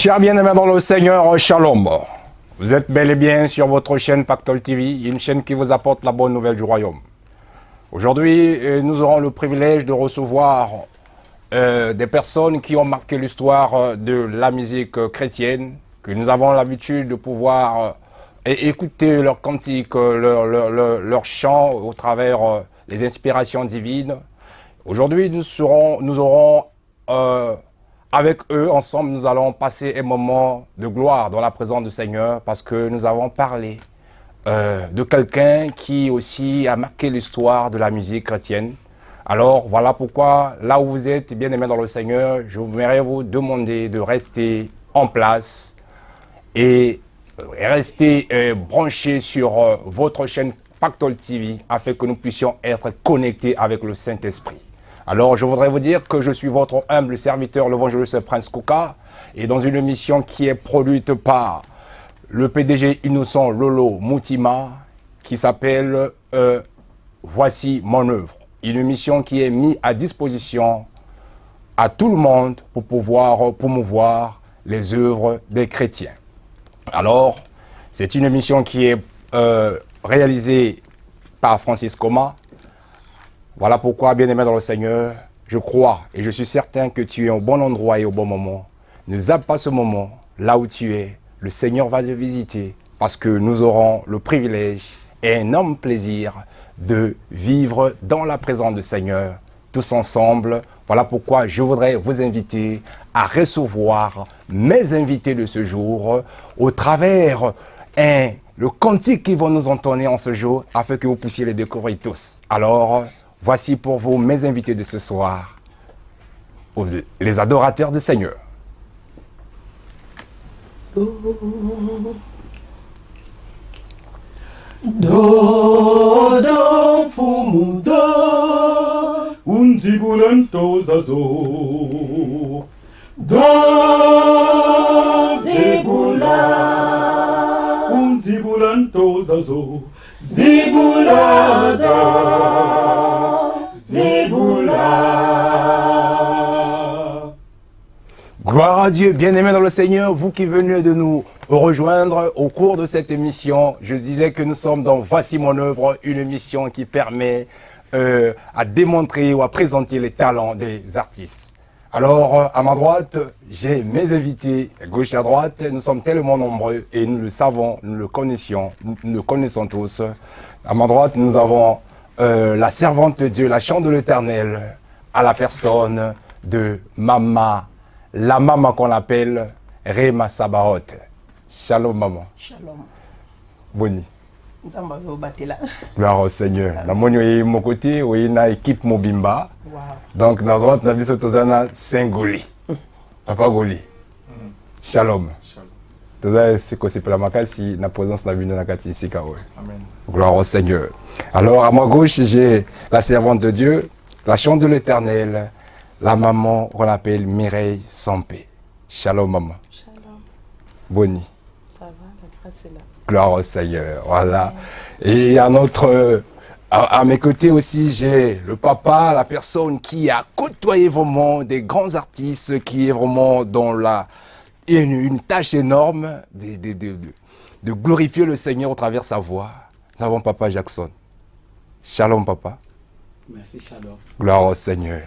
Chers bien-aimés dans le Seigneur, Shalom. Vous êtes bel et bien sur votre chaîne Pactole TV, une chaîne qui vous apporte la bonne nouvelle du royaume. Aujourd'hui, nous aurons le privilège de recevoir des personnes qui ont marqué l'histoire de la musique chrétienne, que nous avons l'habitude de pouvoir écouter leurs cantiques, leurs chants au travers les inspirations divines. Aujourd'hui, nous aurons avec eux, ensemble, nous allons passer un moment de gloire dans la présence du Seigneur parce que nous avons parlé de quelqu'un qui aussi a marqué l'histoire de la musique chrétienne. Alors, voilà pourquoi, là où vous êtes, bien aimés dans le Seigneur, je voudrais vous demander de rester en place et rester branchés sur votre chaîne Pactole TV afin que nous puissions être connectés avec le Saint-Esprit. Alors, je voudrais vous dire que je suis votre humble serviteur, l'évangéliste Prince Kouka, et dans une émission qui est produite par le PDG innocent Lolo Moutima, qui s'appelle Voici mon œuvre. Une émission qui est mise à disposition à tout le monde pour pouvoir promouvoir les œuvres des chrétiens. Alors, c'est une émission qui est réalisée par Francis Coma. Voilà pourquoi, bien-aimé dans le Seigneur, je crois et je suis certain que tu es au bon endroit et au bon moment. Ne zappe pas ce moment, là où tu es. Le Seigneur va te visiter parce que nous aurons le privilège et un énorme plaisir de vivre dans la présence du Seigneur, tous ensemble. Voilà pourquoi je voudrais vous inviter à recevoir mes invités de ce jour au travers le cantique qu'ils vont nous entonner en ce jour afin que vous puissiez les découvrir tous. Alors, voici pour vous mes invités de ce soir, les adorateurs du Seigneur. Do do fumu do unzibulento zazo do zibula unzibulento zazo zibulada zibula. Gloire à Dieu, bien-aimés dans le Seigneur, vous qui venez de nous rejoindre au cours de cette émission. Je disais que nous sommes dans Voici mon œuvre, une émission qui permet à démontrer ou à présenter les talents des artistes. Alors, à ma droite, j'ai mes invités, à gauche et à droite. Nous sommes tellement nombreux et nous le savons, nous le connaissions, nous le connaissons tous. À ma droite, nous avons la servante de Dieu, la chante de l'Éternel, à la personne de Mama, la maman qu'on appelle Rema Sabaoth. Shalom maman. Shalom. Boni. Nzambazo batela. Gloire au Seigneur. Na moni oyi mon côté, oyi na équipe Mobimba. Wow. Donc na droite na biso tozana Saint-Goli. Papa Goli. Shalom. Shalom. Toza siko sepela makasi na présence na bino na kati isika oyo. Amen. Gloire au Seigneur. Alors à ma gauche, j'ai la servante de Dieu, la chante de l'Éternel, la maman qu'on appelle Mireille Sampé. Shalom maman. Shalom. Boni. Ça va, la grâce est là. Gloire au Seigneur. Voilà. Et à à mes côtés aussi, j'ai le papa, la personne qui a côtoyé vraiment des grands artistes, qui est vraiment dans une tâche énorme de glorifier le Seigneur au travers de sa voix. Nous avons papa Jackson. Shalom papa. Merci, Shalom. Gloire au Seigneur.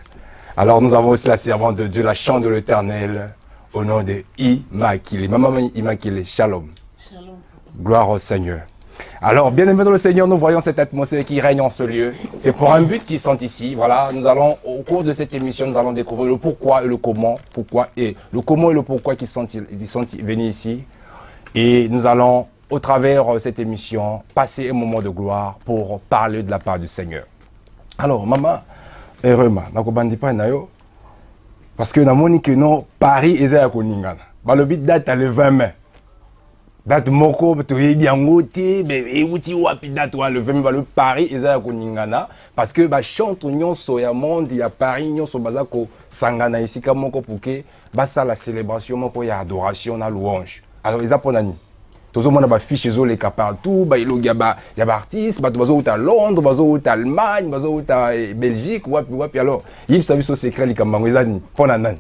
Alors nous avons aussi la servante de Dieu, la chante de l'Éternel, au nom de Immaculée. Maman Immaculée, Shalom. Shalom. Gloire au Seigneur. Alors, bien aimés dans le Seigneur, nous voyons cette atmosphère qui règne en ce lieu. C'est pour un but qu'ils sont ici. Voilà, nous allons, au cours de cette émission, nous allons découvrir le pourquoi et le comment. Le comment et le pourquoi ils sont venus ici. Et nous allons, au travers de cette émission, passer un moment de gloire pour parler de la part du Seigneur. Alors, maman, heureusement, parce que nous que non, Paris est à Koningana. Le but date le 20 mai. Date moko to yebiango te be euti wapi date wa le 20 mai le Paris est à Koningana parce que ba chante nyonso ya monde ya Paris nyonso bazako sangana ici comme moko pouke ba ça la célébration moko ya adoration na louange. Alors ils aponani. Tozo mona ba fiche zo les partout ba ilogi ya ba artiste ba bazo uta Londres bazo uta Allemagne bazo uta Belgique wapi alors yip sabiso secret likambango ezani pona nani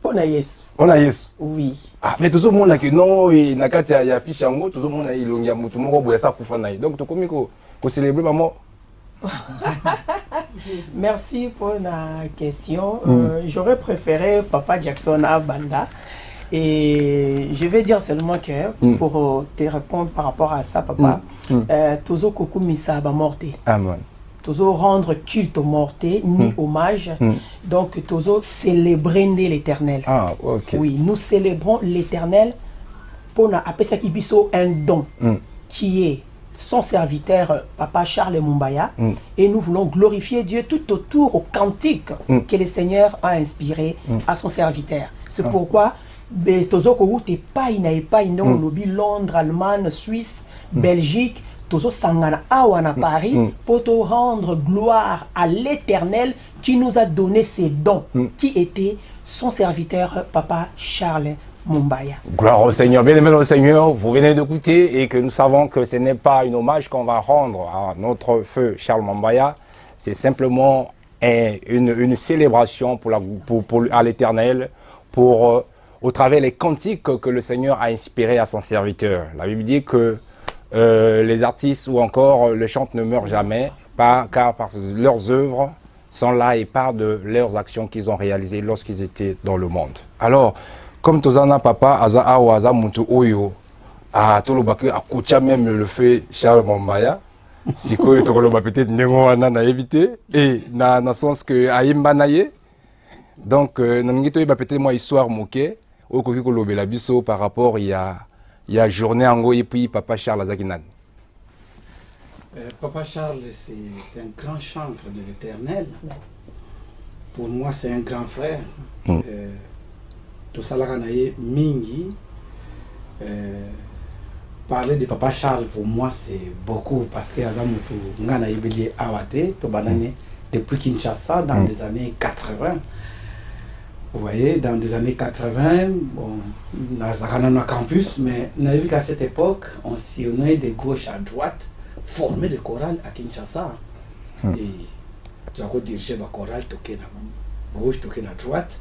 Pona Yesu. Pona Yesu. Oui. Ah, mais tout le monde a que non, il n'a qu'à y afficher en gros, tout le monde a il y a tout le monde a ça pour faire. Donc, tu comme qu'on célébrer maman. Merci pour la question. J'aurais préféré Papa Jackson à Banda. Et je vais dire seulement que pour te répondre par rapport à ça, papa, Tozo Koku Misa ba morte. Amen. Tozo rendre culte aux mortés, ni hommage. Donc, Tozo célébrer l'Éternel. Ah, ok. Oui, nous célébrons l'Éternel pour appeler ça qui biso un don qui est son serviteur, Papa Charles Mumbaya. Et nous voulons glorifier Dieu tout autour au cantique que le Seigneur a inspiré à son serviteur. C'est pourquoi Tozo Kogu te pas lobby Londres, Allemagne, Suisse, Belgique. Tozo Sangana Awana Paris pour te rendre gloire à l'Éternel qui nous a donné ses dons, qui était son serviteur, Papa Charles Mumbaya. Gloire au Seigneur, bien aimé au Seigneur, vous venez d'écouter et que nous savons que ce n'est pas un hommage qu'on va rendre à notre feu Charles Mumbaya, c'est simplement une célébration à l'Éternel, au travers des cantiques que le Seigneur a inspirés à son serviteur. La Bible dit que les artistes ou encore les chants ne meurent jamais, car leurs œuvres sont là et part de leurs actions qu'ils ont réalisées lorsqu'ils étaient dans le monde. Alors, comme Tozana Papa, Aza Awaza Muntu Oyo, à Tolobake, à Koucha même le fait Charles Mumbaya, si quoi Toloba peut-être Nengoana n'a évité, et dans sens que Aïmba Naye, donc, Namgito peut-être moi histoire moquée, au Kokiko Lobelabiso par rapport il y a journée en go et puis Papa Charles Azakinan. Papa Charles, c'est un grand chantre de l'Éternel. Pour moi, c'est un grand frère. Tout ça, Mingi. Parler de Papa Charles, pour moi, c'est beaucoup parce que depuis Kinshasa, dans les années 80. Vous voyez, dans les années 80, bon, on a un campus, mais on a vu qu'à cette époque, on sillonnait de gauche à droite, formé des chorales à Kinshasa. Et tu as dirigé le choral, tu à gauche, tu à droite.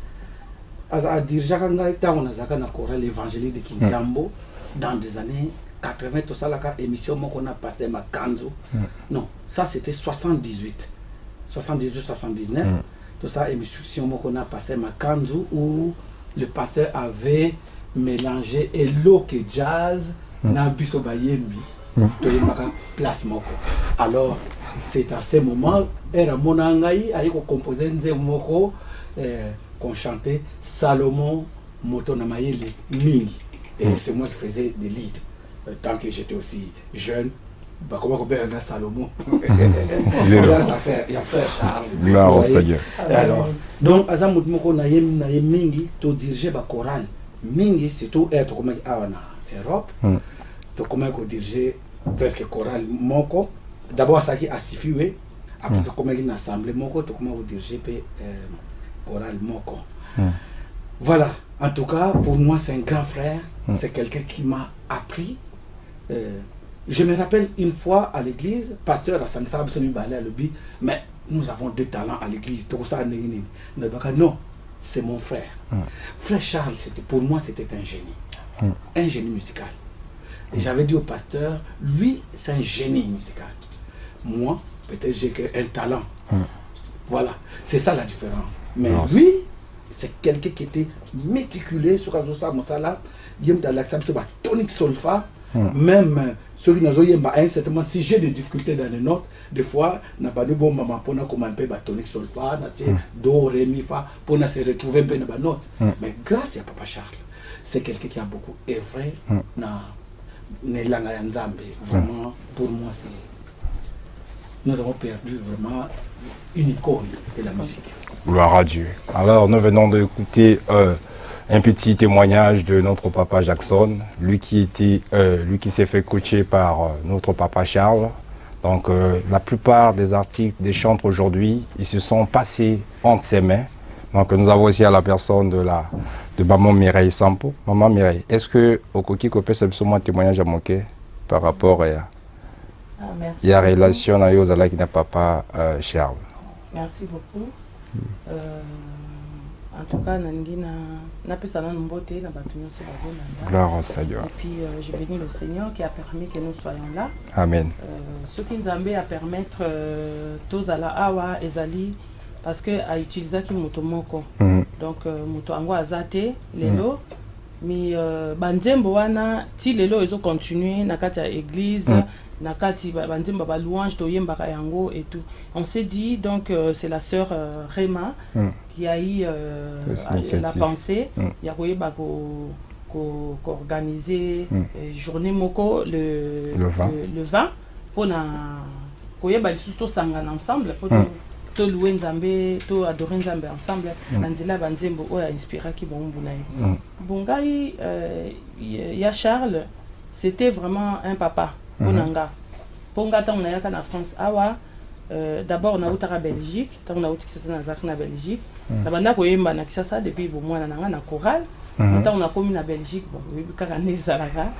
À diriger on a un choral évangélique de Kintambo dans les années 80, tout ça, la émission qu'on a passé à Kanzo. Non, ça c'était 78, 79. Tout ça, émission qu'on a passé à Makanzu où le pasteur avait mélangé Elo que jazz na biso bayembi to yemaka place moko. Alors c'est à ce moment era monangai ayiko composer nze moko qu'on chantait Salomon Moto na mayele mingi et c'est moi qui faisais des leads tant que j'étais aussi jeune. Bah, comment on peut un Salomon? Il y a frère Charles. Gloire au Seigneur. Alors, donc, Azamut Moko Nayem Mingi, tu diriges le choral. Mingi, c'est tout être comme en Europe. Tu commences à diriger presque choral Moko. D'abord, ça qui a suffi, après, tu commences à assembler Moko, tu commences à diriger choral Moko. Voilà, en tout cas, pour moi, c'est un grand frère. C'est quelqu'un qui m'a appris. Je me rappelle une fois à l'église, pasteur à Sansab Semi Balé à Lobi, mais nous avons deux talents à l'église, tout ça, non, c'est mon frère. Frère Charles, pour moi, c'était un génie musical. Et j'avais dit au pasteur, lui, c'est un génie musical. Moi, peut-être j'ai un talent. Voilà, c'est ça la différence. Mais lui, c'est quelqu'un qui était méticuleux sur Azosa Moussala, Yem Dalaksam, c'est tonique solfa. Même ceux qui n'ont pas certainement si j'ai des difficultés dans les notes, des fois, n'a pas de bon maman pour nous comme un peu tonique solfa, do, ré, mi, fa, pour nous se retrouver un peu dans la note. Mais grâce à Papa Charles, c'est quelqu'un qui a beaucoup œuvré dans les langues nzambe. Vraiment, pour moi, c'est nous avons perdu vraiment une icône de la musique. Gloire à Dieu. Alors, nous venons d'écouter un petit témoignage de notre papa Jackson, lui qui s'est fait coacher par notre papa Charles. Donc la plupart des articles, des chantres aujourd'hui, ils se sont passés entre ses mains. Donc nous avons aussi à la personne de maman Mireille Sampo. Maman Mireille, est-ce que au Koki Kopé c'est absolument un témoignage à moquer par rapport à la relation avec les papa Charles? Merci beaucoup. En tout cas, na pesa na mbote na batu nyonso bazolanda. Gloire au Seigneur. Et puis je bénis le Seigneur qui a permis que nous soyons là. Amen. Ce qui nous a permettre tozala awa ezali parce que a utilisé ki moto moko. Donc moto ango azate lelo mais banzembo wana ti lelo ezo continuer na kati ya église na kati banzembo ba louange to yembaka yango et tout. On s'est dit donc c'est la sœur Rema qui a eu la pensée ya koyeba ko organiser journée moko le 20 pour na koyeba lisusu to sangana ensemble pour to louer nzambe to adorer nzambe ensemble na nzela banzembo oyo inspiraki bombu na ye bongai ya Charles c'était vraiment un papa ponanga ponga tant na yaka na France awa d'abord na utara Belgique tant na utikisa na zak na Belgique na banda ko yemba na kisasa depuis bo mwana nanga na chorale tant on a commis na Belgique bon kaka nezalaka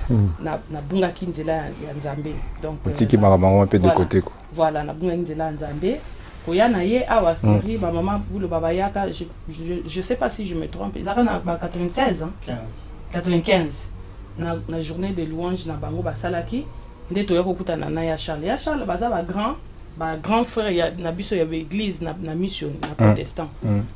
na bunga kinzela ya nzambe donc tiki marabango un peu de côté quoi voilà na bunga kinzela nzambe koyana ye awa Syrie ba maman bulo baba yaka je sais pas si je me trompe ils na 96 hein 95 na journée de louange na bango ba salaki nde to yako kutana na ya Charles baza ba grand frère ya na biso ya église na mission na protestant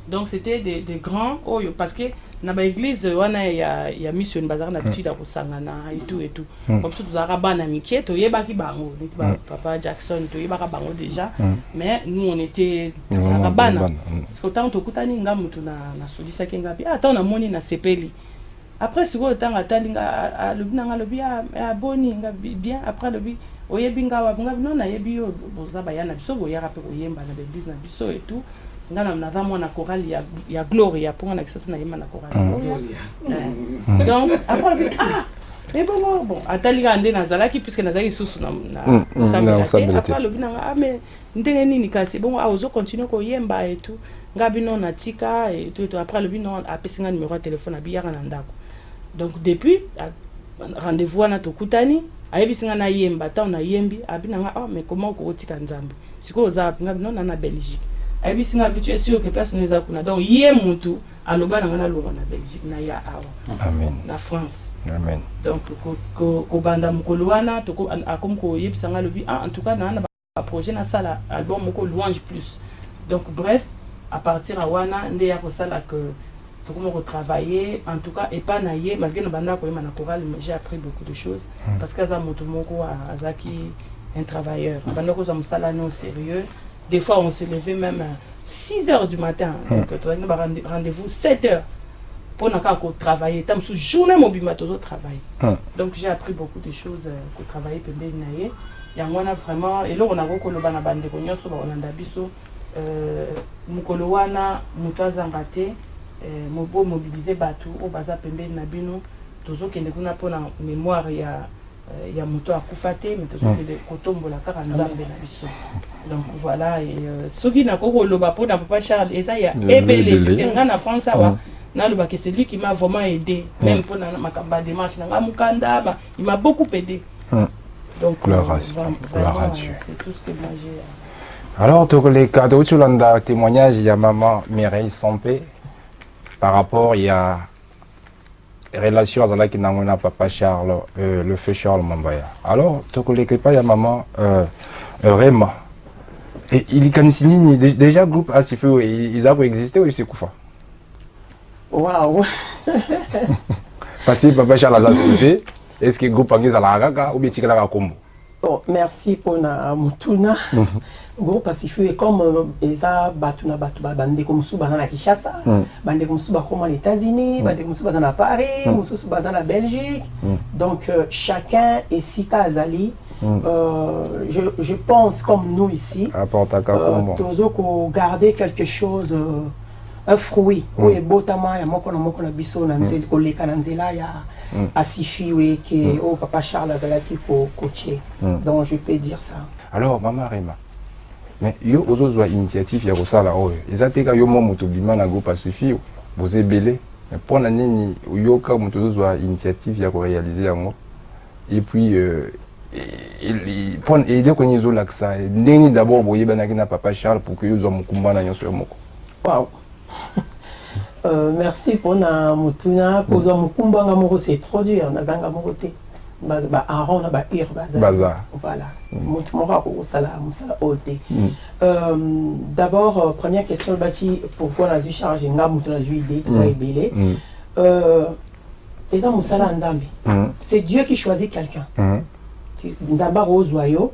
donc c'était des grands oyo parce que na ba église wana ya mission bazara na bitu da kusangana et tout comme ça tuzara bana mikie to yebaki bango papa Jackson to yebaka bango déjà mais nous on était tuzara bana parce que tant to kutani ngamutu na solisa kenga bi attends na moni na sepeli après ce que tant atalinga lobi na lobi a boni nga bien après lobi oyebi ngawa nga non na yebi yo boza bayana biso boyaka pe koyemba na l'église na biso et tout ngana na va mona chorale ya Gloria pour na kisasa na yema na chorale donc après mais bon atalinga ande na zalaki puisque na zaki susu na samela après lobi na mais ndenge nini kasi bon ozo continuer koyemba et tout ngabi non na tika et tout après lobi non apesinga numéro de téléphone abiyaka na ndako donc depuis rendez-vous na tokutani ayebisinga na yemba ta na yembi abinanga mais comment ko tika nzambe siko za pinga non na Belgique ayebisinga bitu sûr que personne ne kuna donc yé mutu aloba na ngana longa na Belgique na ya awa amen na France amen donc ko banda mukolo wana to akom ko yebisanga lobi en tout cas na projet na sala album moko louange plus donc bref à partir à wana nde ya ko sala que comment travailler en tout cas et pas naïe malgré nos bandes na chorale j'ai appris beaucoup de choses parce que ça motomoko azaki un travailleur banda ko za musala non sérieux des fois on s'est levé même 6h du matin donc tu as rendez-vous 7h pour na ka ko travailler tam sous journée mobima to travail donc j'ai appris beaucoup de choses ko travailler pembe naïe yango na vraiment et là on a ko no bana bande ko nyoso ba olanda biso mukolo wana mutazanga te mobo mobiliser batu o baza pembeni na bino tozokende kuna pona mémoire ya moto akufate mais tozokende kotombola kaka nzambe na biso donc voilà et soki na kokoloba pona papa Charles eza ya ebele parce que nga na France awa na loba que c'est lui qui m'a vraiment aidé même pona makamba démarche na mukanda il m'a beaucoup aidé donc gloire à Dieu c'est tout ce que moi j'ai alors tous les cadeaux tu l'as témoignage il y a maman Mireille Sampé par rapport il y a relation avec n'a papa Charles le feu Charles Mambaya alors tu connais pas il y a maman Rema et il kanisini déjà groupe Asifu ils ont existé ou c'est quoi waouh parce que papa Charles a sauté est-ce que groupe angiza la gaga ou bien tikala ka kombo bon merci pour na mutuna groupe Pacifique comme eza batuna batu bande comme sous bazana Kinshasa bande comme sous comme aux États-Unis bande comme sous bazana Paris sous bazana Belgique donc chacun est sika azali je pense comme nous ici toujours garder quelque chose un fruit oui botama ya moko na biso na nzela koleka na nzela ya Asifi oui que oh papa Charles azalaki ko coacher donc je peux dire ça alors maman Rema mais yo ozozwa initiative ya kosala oyo ezateka yo mo moto bima na groupe Asifi vous ebele mais pona nini yo ka moto ozozwa initiative ya ko réaliser yango et puis il pon aider ko nyizo laksa ndeni d'abord boyeba na kina papa Charles pour que yo zo mukumba na nyoso ya moko wow Merci pour na mutuna kozwa mukumba nga moko c'est trop dur nazanga moko te ba Aaron na ba Ir Baza. voilà mutu moko akosala musala ote d'abord première question baki pourquoi na zui charge nga mutu na zui idée tout ça ebele eza musala nzambe c'est Dieu qui choisit quelqu'un nzamba ozwa yo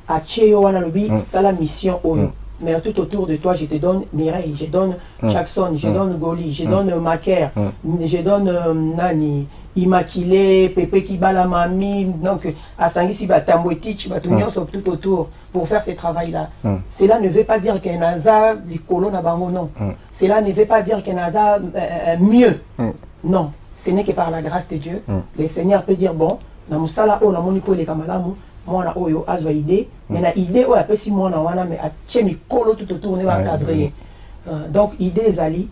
atie yo wana lobi sala mission oyo mais tout autour de toi je te donne Mireille, je donne Jackson, je donne Goli, je donne Maker, je donne Nani Immaculé, Pépé Kibala Mami, donc Asangisi Batamwetich, Batunion sont tout autour pour faire ce travail-là. Cela ne veut pas dire qu'un hasard, les colons à Bango, non. Cela ne veut pas dire qu'un hasard mieux. Non, ce n'est que par la grâce de Dieu. Le Seigneur peut dire, bon, na musala o na monipo le kamalamu, mwana oyo azwa idée, mais na idée o apesi mwana wana mais atie mikolo tout autour ne va encadrer. Donc idée ezali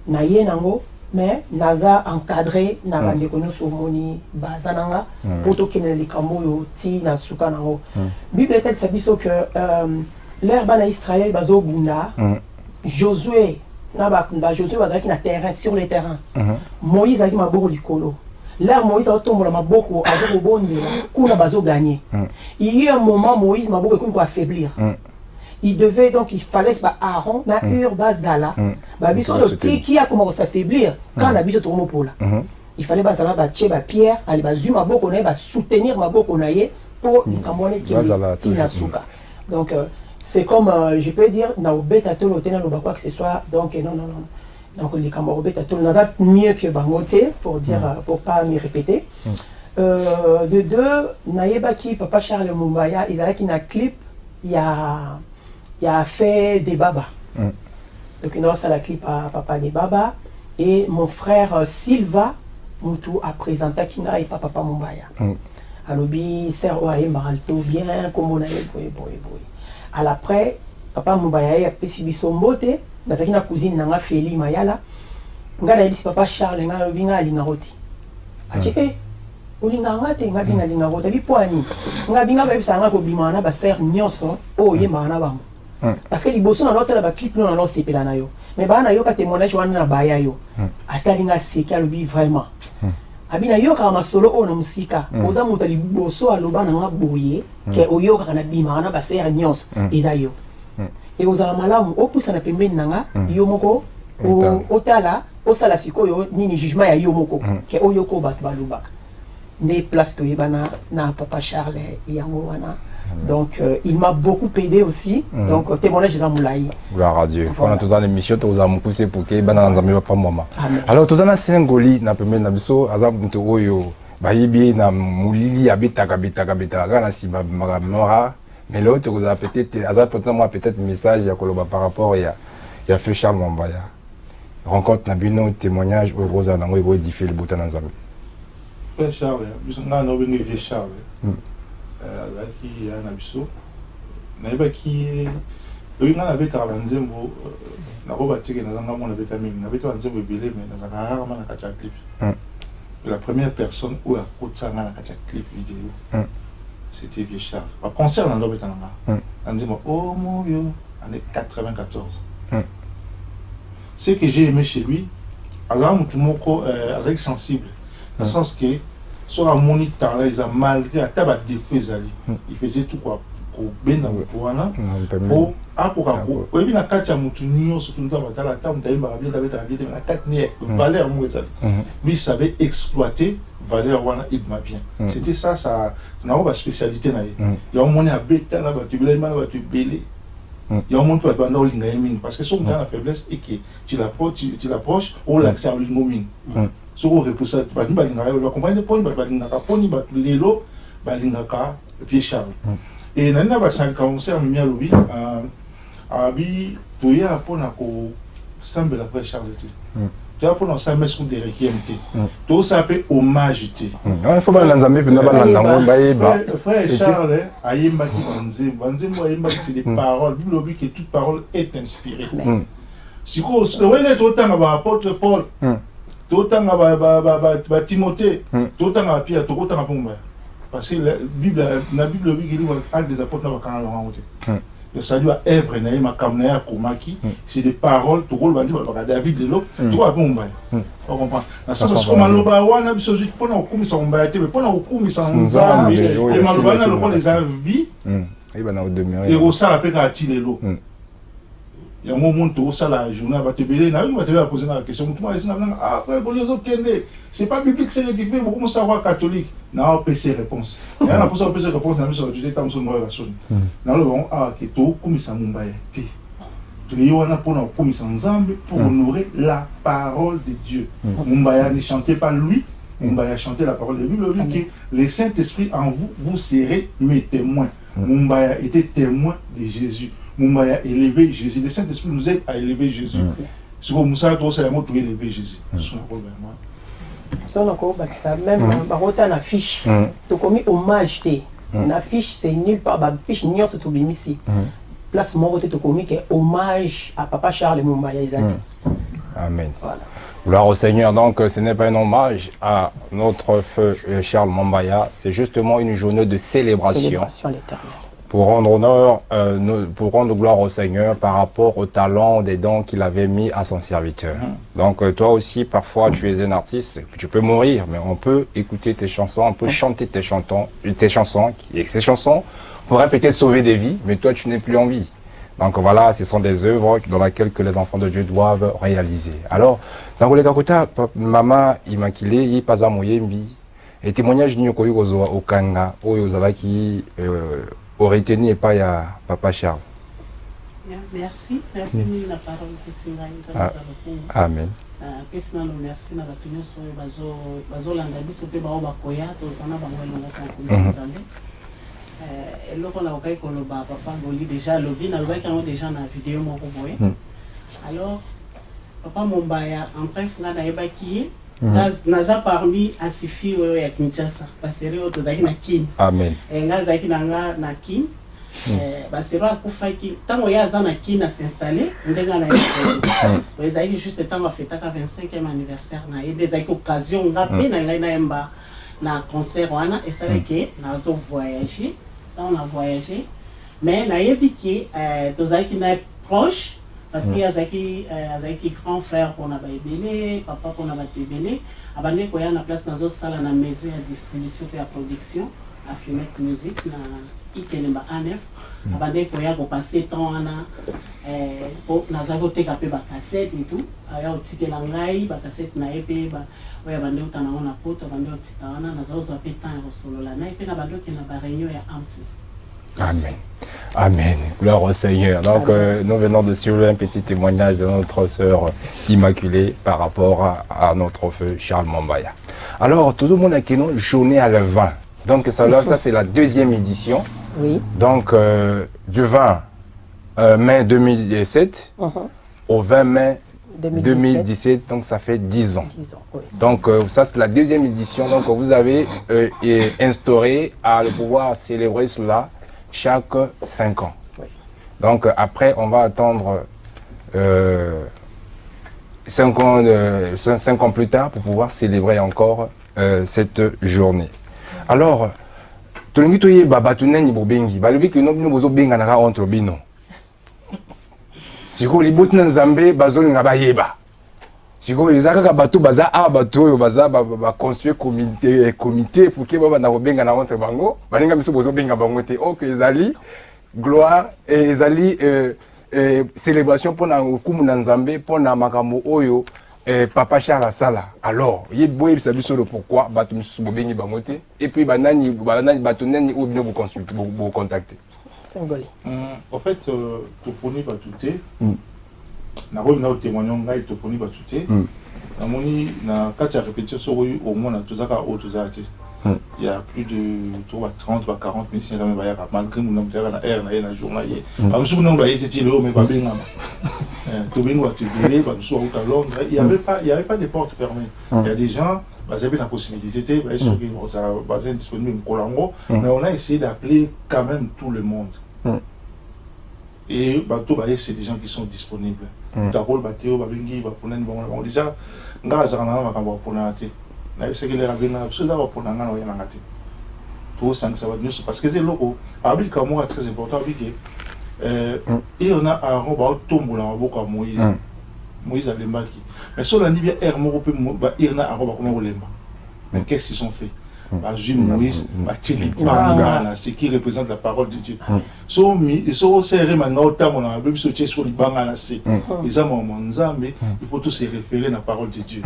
na ye nango mais naza encadré na bandeko nyonso omoni baza nanga po tokende likambo oyo ti na suka nango. Bible etalisa biso que l'herbe na Israël bazobunda Josué na Josué bazalaki na terrain sur le terrain. Moïse azalaki maboko likolo. Là, Moïse a tombé dans boko, a rebondé, kuna bazo gagné. Il y a un moment, Moïse m'a beaucoup affaiblir. Il devait donc, il fallait que Aaron, na Bazala, Babiso le petit qui a commencé à s'affaiblir quand la biso tourne pour là. Il fallait Bazala, Pierre, aller bazuma boko na soutenir ma boko naie pour le Camerounais qui est Nasuka. Donc, c'est comme, je peux dire, na obeta tolo tena no quoi que ce soit, donc non. Donc les Camerounais, tout le monde mieux que Bangote, pour dire, pour pas me répéter. De deux, Naïbaki, Papa Charles Mumbaya, ils avaient un clip, il a fait des babas. Donc il a la clip à Papa des babas. Et mon frère Silva Moutou a présenté Kina et Papa Mumbaya. Alobi, Serre Oaé Maralto, bien, comme on a eu, à l'après, Papa Mumbaya a pésibi son beauté. Dans la cousine nanga Feli Mayala nga na bisi Papa Charles nga lobinga alinga roti ache olinga ngate nga binga linga roti bi poani nga binga ba bisa nga ko bimana ba ser nyonso o ye mana bango parce que liboso na lotela ba clip non na lo sepela na yo mais ba na yo ka témoignage wana na baya yo atalinga seki alobi vraiment abina yo ka masolo o na musika oza muta liboso aloba na nga boye ke oyo ka na bimana ba ser nyonso ezayo et aux alamalamu au poussa na pembeni nanga yomoko otala osala sikoyo nini jugement ya yomoko ke oyoko batu balubaka ne place to yebana na Papa Charles yango wana. Donc il m'a beaucoup aidé aussi. Donc témoignage de Moulaï. Gloire à Dieu. Voilà. Quand on a une émission, on a poussé pour que bana nzambe pas maman. Alors on a Sengoli na pembeni na biso azam nto oyo bayibi na mulili abetaka kana si mara. Mais l'autre, vous avez peut-être message par rapport à Feu Charles Mumbaya. Rencontre Nabino, témoignage, au Rosa Nango, il édifier le bouton ensemble. Feu Charles, nous avons venu Vieux Charles. Qui est un abisso. Nous avons qui. Nous avons Taranzembo. Nous avons bâti que nous avons vitamine. Nous avons Taranzembo belé, mais nous avons rarement la clip. La première personne où a coûté la clip vidéo. C'était Vieux Charles. Par concert dans l'objet on dit oh mon Dieu, année 94. Ce que j'ai aimé chez lui, avec sensible, dans le sens que sur un moniteur là, ils ont malgré à tabac des faits il faisait tout quoi pour bien dans le tournant pour à quoi quoi. Et bien la carte à Moutounio surtout dans la table d'ailleurs bien la carte n'est valeur mauvaise. Lui il savait exploiter valeur wana il m'a bien. C'était ça n'a pas spécialité na. Il y a un moment à bêta là tu belé mal tu belé. Il y a un moment tu vas dans l'ingéming parce que son grand faiblesse est que tu l'approches au l'accès à l'ingéming. Sur au repousse pas ni balinga va comprendre point balinga ka poni ba lelo balinga ka Vieux Charles. Et nana ba 5 concert mi alobi abi toya pona ko semble la Frère Charles. Tu as pour nous ça mais sous des requiem tout ça fait hommage il faut pas l'enzamer venir ba landango ba Frère Charles ayimba ki banzembo ayimba c'est des paroles bible que toute parole est inspirée si ko ouais tout temps ba apôtre Paul tout temps ba Timothée tout temps Pierre tout temps Pumba parce que la Bible dit acte des apôtres na ba quand salut à œuvre na ma kamna komaki c'est des paroles to rôle bandi ba David lelo to ba Mumbaya on comprend na ça c'est comme maloba wana biso juste pona okumisa Mumbaya te mais pona okumisa Nzambe et maloba na loko les envies et ben na demeurer et au sala pe ka ti lelo il y a un moment où ça la journée va te béler na va te poser la question tout le monde ah frère Boliozo Kende c'est pas biblique c'est qui fait beaucoup savoir catholique na PC réponse et on a posé PC réponse na biso tu tam son relation na le bon ah que to komisa Mumbaya te tu y wana pour na komisa Nzambe pour honorer la parole de Dieu Mumbaya ne chantait pas lui Mumbaya chantait la parole de Bible lui que le Saint-Esprit en vous vous serez mes témoins Mumbaya était témoin de Jésus Mumbaya a élevé Jésus. Le Saint-Esprit nous aide à élever Jésus. Si vous Moussa, toi, c'est pour élever Jésus. Même Barota na fiche. Tu commis hommage na fiche, c'est nul part. La fiche n'y a pas de ici. Place mon côté, tu commis hommage à Papa Charles Mumbaya Isaac. Amen. Voilà. Gloire au Seigneur. Donc, ce n'est pas un hommage à notre feu Charles Mumbaya. C'est justement une journée de célébration. Célébration à l'Éternel. Pour rendre honneur, pour rendre gloire au Seigneur par rapport au talent, des dons qu'il avait mis à son serviteur. Donc toi aussi, parfois, tu es un artiste, tu peux mourir, mais on peut écouter tes chansons, on peut chanter tes chansons, et ces chansons pourraient peut-être sauver des vies, mais toi, tu n'es plus en vie. Donc voilà, ce sont des œuvres dans lesquelles que les enfants de Dieu doivent réaliser. Alors, dans le cas Maman Immaculée, il n'y a pas à mouiller, et témoignage n'y a pas au Kanga, qui aurait tenu et pas à Papa Charles. Merci la parole que Amen. Merci na bato nyonso bazolanda biso mpe bao bakoya tozana bango elongo na Nzambe eloko na okai koloba Papa Ngoli déjà lobi nalobaki yango déjà na vidéo moko boye alors Papa Mumbaya en bref nga nayebaki ye naza parmi asifi oyo ya Kinshasa basere oyo tozalaki na Kini Amen. nga azalaki na nga na Kini basero akufaki ntango ye aza na Kini asinstalle ndenge na ye ezalaki juste ntango afetaka 25e anniversaire na ye nde ezalaki occasion nga mpe na ngai nayemba na concert wana esalaki nazo voyager ntango na voyager mais nayebi ke tozalaki na proche parce que azaki grand frère pour na baebele papa pour na baebele abandé koya na place nazo sala na maison ya distribution et ya production à Flumet Music na Ikelemba ANF abandé koya ko passer temps wana pour nazako teka pe ba cassette et tout aya otikela ngai ba cassette na epe ba oya bande utana na poto bande otika wana nazo zo pe temps ya solola na epe na bando ke na ba réunion ya AMSI. Amen. Amen. Gloire au Seigneur. Donc, nous venons de suivre un petit témoignage de notre sœur Immaculée par rapport à notre feu Charles Mumbaya. Alors, tout le monde a qui nous journée à le vin. Donc, ça c'est la deuxième édition. Oui. Donc, du 20 mai 2017 au 20 mai 2017, donc ça fait 10 ans. 10 ans, oui. Donc ça c'est la deuxième édition. Donc vous avez instauré à le pouvoir célébrer cela chaque 5 ans. Oui. Donc après on va attendre 5 ans plus tard pour pouvoir célébrer encore cette journée. Alors, tout le monde est babatunen ibobengi, balobi que nous bozo benga na entre bino. Siko libuti na Nzambe bazolinga bayeba. Siko ezaka bato baza bato oyo baza ba construire comité pour que baba na kobenga na entre bango, balinga miso bozo benga bango te. OK ezali gloire et ezali célébration pour na okumu na Nzambe pour na makambo oyo Papa Charles Sala. Alors, il y a le pourquoi bato miso bobengi bango te et puis banani bato nani ou bien vous contacter. En fait, Toponi Batouté, na rôle na témoignant ngai Toponi Batouté, na moni na katia répétition sur au moins na tozaka autozati. Il y a plus de 30 à 40 musiciens quand même bayaka malgré nous n'avons na air na journalier. Par exemple nous ba été tilo mais pas bien. Tobingo atelier ba nous à Londres, il y avait pas de portes fermées. Il y a des gens bah, j'avais la possibilité, bah, ça va être disponible au Colango, mais on a essayé d'appeler quand même tout le monde. Et bah, c'est des gens qui sont disponibles. D'accord, Bateo, Babingi, Baponen, bon, déjà, Ngazana, Makamba, Ponate. C'est que les rabbins, ceux là, Ponanga, on y a tout ça va venir parce que c'est loco. Abli Kamo est très important, Et on a Aaron, bah, tombe dans la boca Moïse. Moïse a l'embaki. Mais sur la dit bien, Hermon, il y a Aaron, comment on l'emba. Mais qu'est-ce qu'ils ont fait? Moïse, ce qui représente la parole de Dieu. Il faut tous se référer à la parole de Dieu.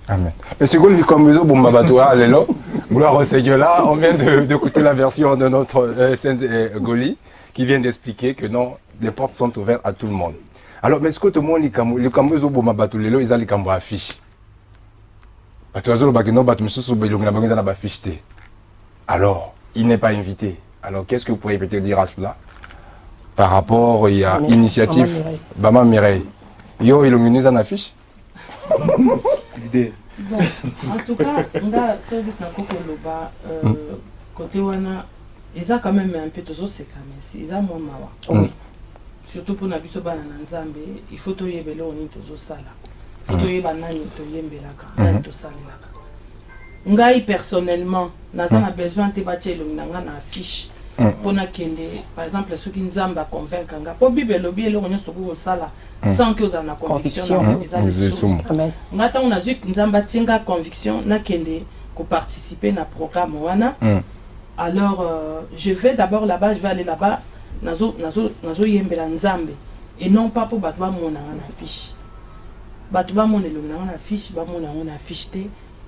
Amen. Mais c'est quoi comme mesure pour Mabatoa, Lélo? Gloire au Seigneur là, on vient d'écouter la version de notre Saint Goli qui vient d'expliquer que non, les portes sont ouvertes à tout le monde. Alors, mais est-ce que tout le monde, les Cambouzo Bomabatou, les lois, ils ont les Cambou affiches. Alors, il n'est pas invité. Alors, qu'est-ce que vous pourriez peut-être dire à cela? Par rapport, il y a initiative Bama Mireille. Yo, il y a une affiche? L'idée. Bon, en tout cas, on a ce côté wana, ils ont quand même un peu tous ces caméras. Ils ont moins mawa. Oui. Surtout pour nabiso bana nzambe, il faut to yebelo oni tozo sala. Il faut to yebana ni to yembelaka, nani to salelaka. Ngai personnellement, nazana besoin te bachelo nanga na affiche. Pour na kende, par exemple, ceux qui nzamba convaincre nga. Pour bible lobi elo onyo soko sala sans que vous en a conviction na bizali. Amen. Ngata on a vu nzamba tinga conviction na kende ko participer na programme wana. Alors je vais d'abord là-bas, je vais aller là-bas. Nazo yembela nzambe et non pas pour batwa mona na affiche batwa mona le na affiche ba mona na affiche te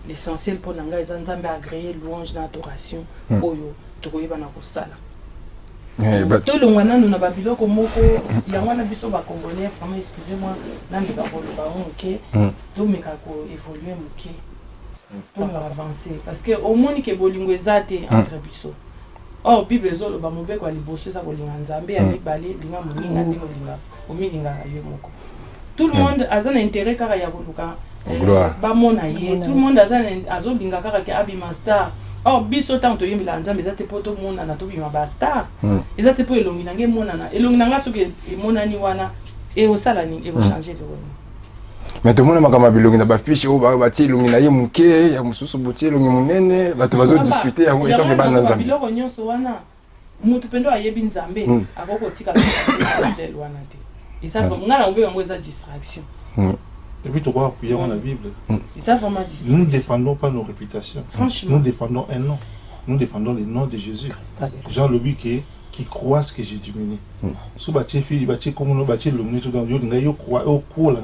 l'essentiel pour nanga les nzambe agréé louange na adoration oyo to koyeba na kosala to le wana nous na babilo ko moko ya wana biso ba congolais vraiment excusez-moi na mi ba OK to meka ko évoluer moké to avancer parce que au moins que bolingo ezate entre biso. Or, Bible est le bamobé quoi les bosses ça pour l'inzambé avec balé linga moninga ndiko linga omilinga yomoko. Tout le monde a un intérêt car ya koluka ba mona ye tout le monde a un azo linga car ke abima star. Or biso tanto yembila nzambe zate poto mona na to bima ba star. Ezate po elongi nange mona na elongi nanga soki mona ni wana et au salani et au changer de rôle. Mais tout le monde m'a comme bilongi na ba fiche ou ba ti longi na ye muke ya mususu botie longi munene ba to bazo discuter yango eto ke bana nzambe biloko nyonso wana mutu pendo ayebi nzambe akoko tika de wana te isa ngana ube yango eza distraction et puis tu vois appuyer dans la Bible isa vraiment distraction. Nous ne défendons pas nos réputations. Franchement, nous défendons un nom. Nous défendons le nom de Jésus. Jean le but qui croit ce que j'ai diminué. Si tu fille, tu comme nous bâtir le tout dans Dieu, croit au cours là,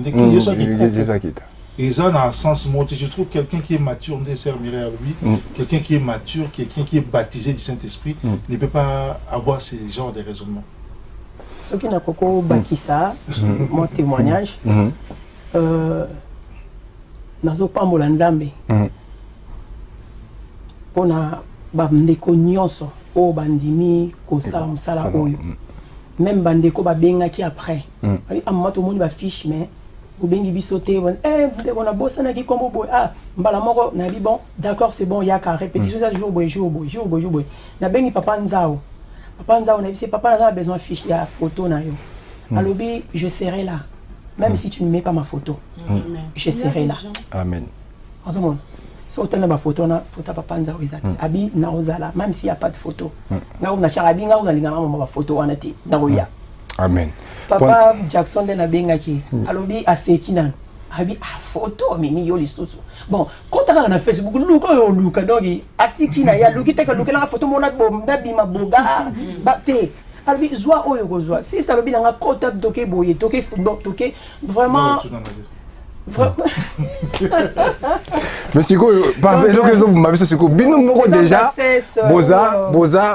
et ça dans un sens monté. Je trouve quelqu'un qui est mature, on servirait à lui. Quelqu'un qui est mature, quelqu'un qui est baptisé du Saint-Esprit, ne peut pas avoir ce genre de raisonnement. Ce qui n'a pas bakisa, mon témoignage, nazo pambola nzambe. Pona bamndeko nyonso o bandimi kosala msala oyo même bandeko babengaki après ali amma to moni ba fiche mais obengi biso te on a bossé na ki kombo boy mbala moko na bi bon d'accord c'est bon ya ka répétition ça jour boy na bengi papa nzao na bi papa na besoin fiche ya photo na yo alobi je serai là même si tu ne mets pas ma photo je serai là amen ensemble. So tu as une photo na photo papa nza wizati abi na ozala même s'il y a pas de photo nga una charabi nga una linga mama photo wana ti na oya amen papa Jackson de na bengaki alobi aseki nan abi photo mini yo lisusu bon quand tu na Facebook luka donc atiki na ya luki teka luka la photo mona bomba bima boga ba te alobi zwa oyo kozwa si ça lobi nga kota toke boye toke toke vraiment. Mais c'est quoi par exemple que vous m'avez c'est quoi bino moko déjà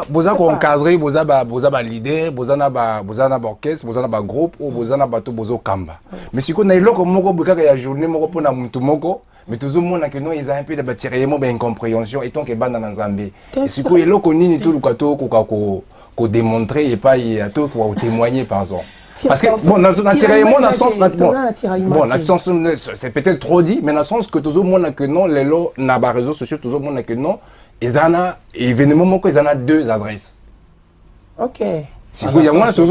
boza ko encadrer boza ba leader boza na ba orchestre boza na ba groupe ou boza na bato bozo kamba mais c'est quoi na eloko moko bukaka ya journée moko pona mutu moko mais toujours mona que non ils a un peu de batirer mo ba incompréhension et tant que banda na nzambe et c'est quoi eloko nini tout lukato ko démontrer et pas y a tout pour témoigner par exemple. Parce que, bon, dans le sens, c'est peut-être trop dit, mais dans le sens que tout le monde que non, les lots, dans les réseaux sociaux, tout le monde que non, ils en ont, événements, ils en ont 2 adresses. Ok. Si vous avez un sens,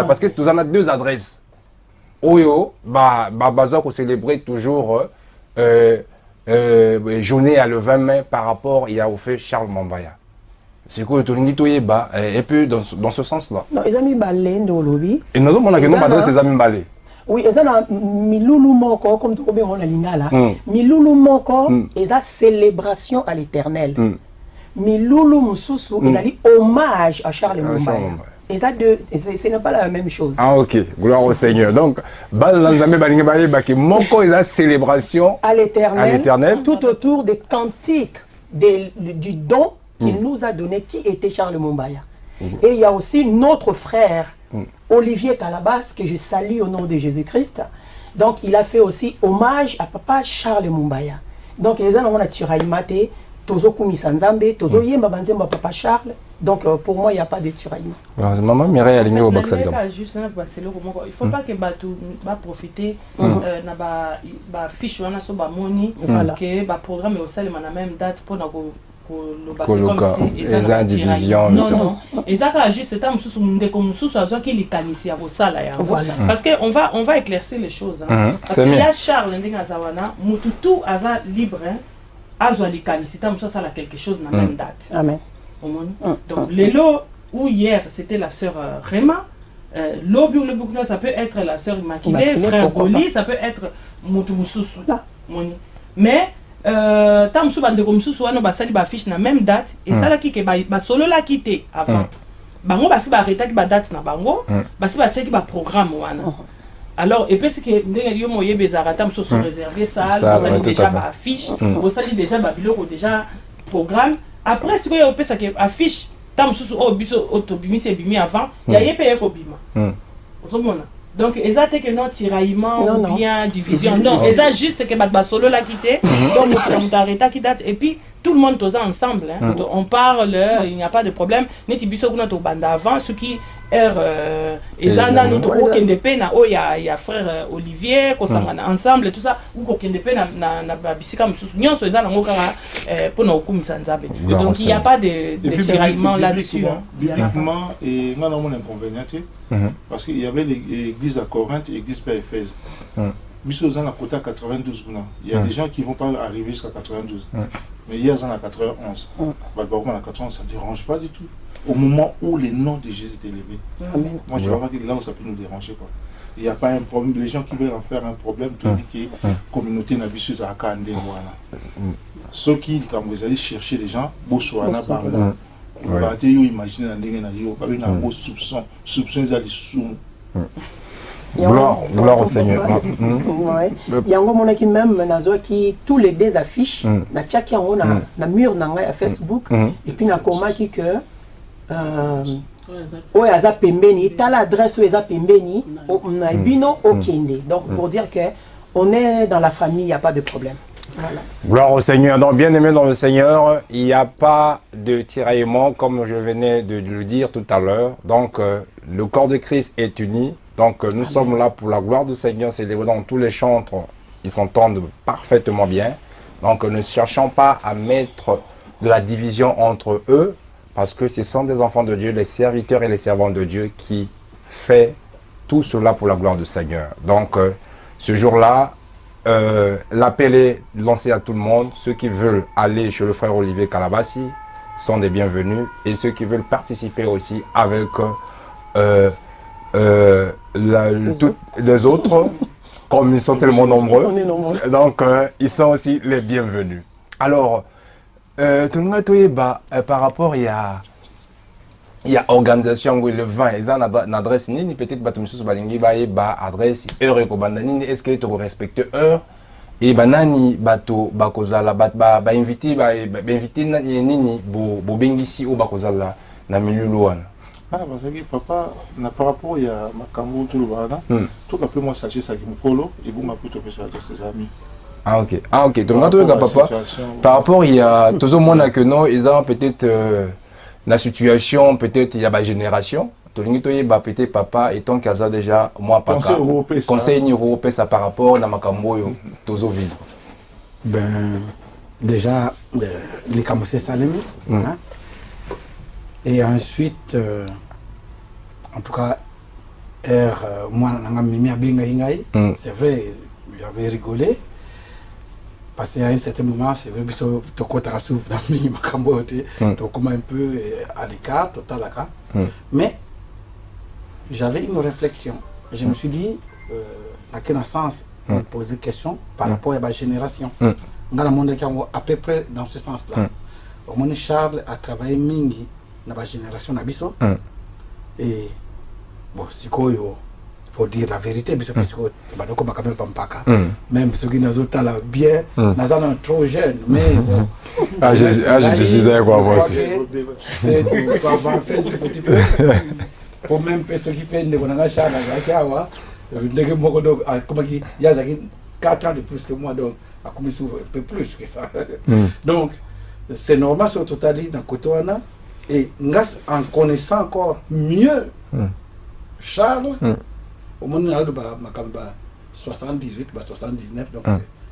parce que tu en as 2 adresses. Oyo, bazo, qu'on célébrer toujours journée à le 20 mai par rapport il y a au fait Charles Mumbaya. C'est quoi tout et puis dans ce sens-là. Non, ils ont mis balé de lobby. Et nous avons adressé ces amis balé. Oui, ils ont milulu moko comme tu connais on a lingala. Milulu moko, ils ont célébration à l'Éternel. Milulu mususu, ils ont dit hommage à Charles Mumbaya. Et ça ce n'est pas la même chose. Ah ok, gloire au Seigneur. Donc, moko ils ont célébration à l'Éternel, tout Mm. autour des cantiques du don qu'il nous a donné, qui était Charles Mumbaya. Et il y a aussi notre frère, Olivier Calabas, que je salue au nom de Jésus-Christ. Donc, il a fait aussi hommage à papa Charles Mumbaya. Donc, les gens ont tiraillé, Tozo Kumi Sanzambe, Tozo Yemba Banzemba papa Charles. Donc, pour moi, il n'y a pas de tiraillement. Maman Mireille a ligné au box. Il ne faut pas que Batou va profiter de fiche ou de money, que le programme est au sein de la même date pour les indivisions. Non. Et ça, juste parce qu'on va éclaircir les choses. Parce qu'il y a Charles Ndengazawana, Mututu Aza libre, Azwa Likanisi, ça a quelque chose dans la même date. Amen. Donc, les lots où hier c'était la sœur Rema, l'obi ou le Bukna, ça peut être la sœur Immaculée, frère Goli, ça peut être Mutumususu. Mais, tant que bande comme Susu, on va salir fiche na même date, et ça là qui est solo là quitté avant. Bango basi ba arrêter qui ba date na bango, basi ba tcheki ba programme wana. Alors, et puis c'est que yo moye bezarata mso sont réservés ça, ça déjà ba affiche, vous sali déjà ba biloko déjà programme. Après si vous avez ça qui affiche, tant que au biso autobimi c'est bimi avant, il y a yepé ko bima. Donc, ils ont que non tiraillement ou bien division. Non, ils ont juste que bat solo la quitté, donc on arrêté qui date et puis tout le monde tous ensemble. On parle, il n'y a pas de problème. Neti biso kuna to banda avant ce qui ils ont dans notre aucun pena oh il y a frère Olivier qu'on s'en ensemble et tout ça ou aucun pena na bisika mususu nyonso ils ont ngokara pour na okumisa nzabe. Donc il n'y a pas de tiraillement là-dessus. Bibliquement et non mon inconvénient parce qu'il y avait l'église à Corinthe et l'église à Éphèse. Biso dans la quota 92 il y a des gens qui vont pas arriver jusqu'à 92. Mais hier dans la 91. Bah à 91 ça ne dérange pas du tout. Au moment où le nom de Jésus est élevé. Amen. Moi, je vois pas que là où ça peut nous déranger. Quoi. Il n'y a pas un problème. Les gens qui veulent en faire un problème, tout dit que la communauté n'a pas à Kandé. Ceux qui, quand vous allez chercher les gens, Bossouana, Bangla, vous allez imaginer un beau soupçon. Soupçon, ils allaient sous. Gloire au Seigneur. Il y a un moment qui même qui tous les deux affiches, na tchaki on a na mur na Facebook et puis na comment qui que oui, aza pembeni, t'as l'adresse où aza pembeni, na bino okende. Donc pour dire que on est dans la famille, il n'y a pas de problème. Voilà. Gloire au Seigneur. Donc bien aimé dans le Seigneur, il n'y a pas de tiraillement comme je venais de le dire tout à l'heure. Donc le corps de Christ est uni. Donc nous sommes là pour la gloire du Seigneur, célébrer dans tous les chantres, ils s'entendent parfaitement bien. Donc ne cherchons pas à mettre de la division entre eux, parce que ce sont des enfants de Dieu, les serviteurs et les servantes de Dieu qui font tout cela pour la gloire du Seigneur. Donc ce jour-là, l'appel est lancé à tout le monde. Ceux qui veulent aller chez le frère Olivier Calabassi sont des bienvenus, et ceux qui veulent participer aussi avec les autres, comme ils sont tellement nombreux, donc ils sont aussi les bienvenus. Alors, tout le monde par rapport il y a organisation le 20 ils ont une adresse ni peut-être batum sous balingi ba adresse heure ko bandani est-ce que tu respectes heure et banani bato bakozala ba invité nini bo bengisi ou bakozala na milieu wana. Ah, parce que papa, par rapport à ma cambo, tout le monde, tout le monde s'agit ça qui me colle et vous m'avez plutôt fait ses amis. Ah ok. Donc papa, par rapport il y a tout le monde que non, ils ont peut-être la situation, peut-être il y a ma génération. Tout le monde peut-être papa étant qu'il a déjà moi pas conseil européen ça par rapport à ma cambo tous vivre. Ben déjà les cambo c'est salami. Et ensuite, en tout cas, moi, c'est vrai, j'avais rigolé. parce qu'à un certain moment, c'est vrai que tu as souffert dans le macambo, tu comme un peu à l'écart, total là. Mais j'avais une réflexion. Je me suis dit, dans quel sens poser des questions par rapport à ma génération. Dans le monde qui à peu près dans ce sens-là. Au moins, Charles a travaillé mingi dans ma génération d'Abisso. Et bon, c'est quoi, faut dire la vérité, mais c'est parce que quand même pas même ceux qui n'ont pas la bien, n'ont trop jeune, mais bon. Je disais quoi moi aussi. C'est avancer un petit peu. Pour même ceux qui peinent, on a Charles à il y a 4 ans de plus que moi, donc un peu plus que ça. Donc, c'est normal, sur total dans Kotoana, et en connaissant encore mieux Charles, au moment où on a 78, 79, donc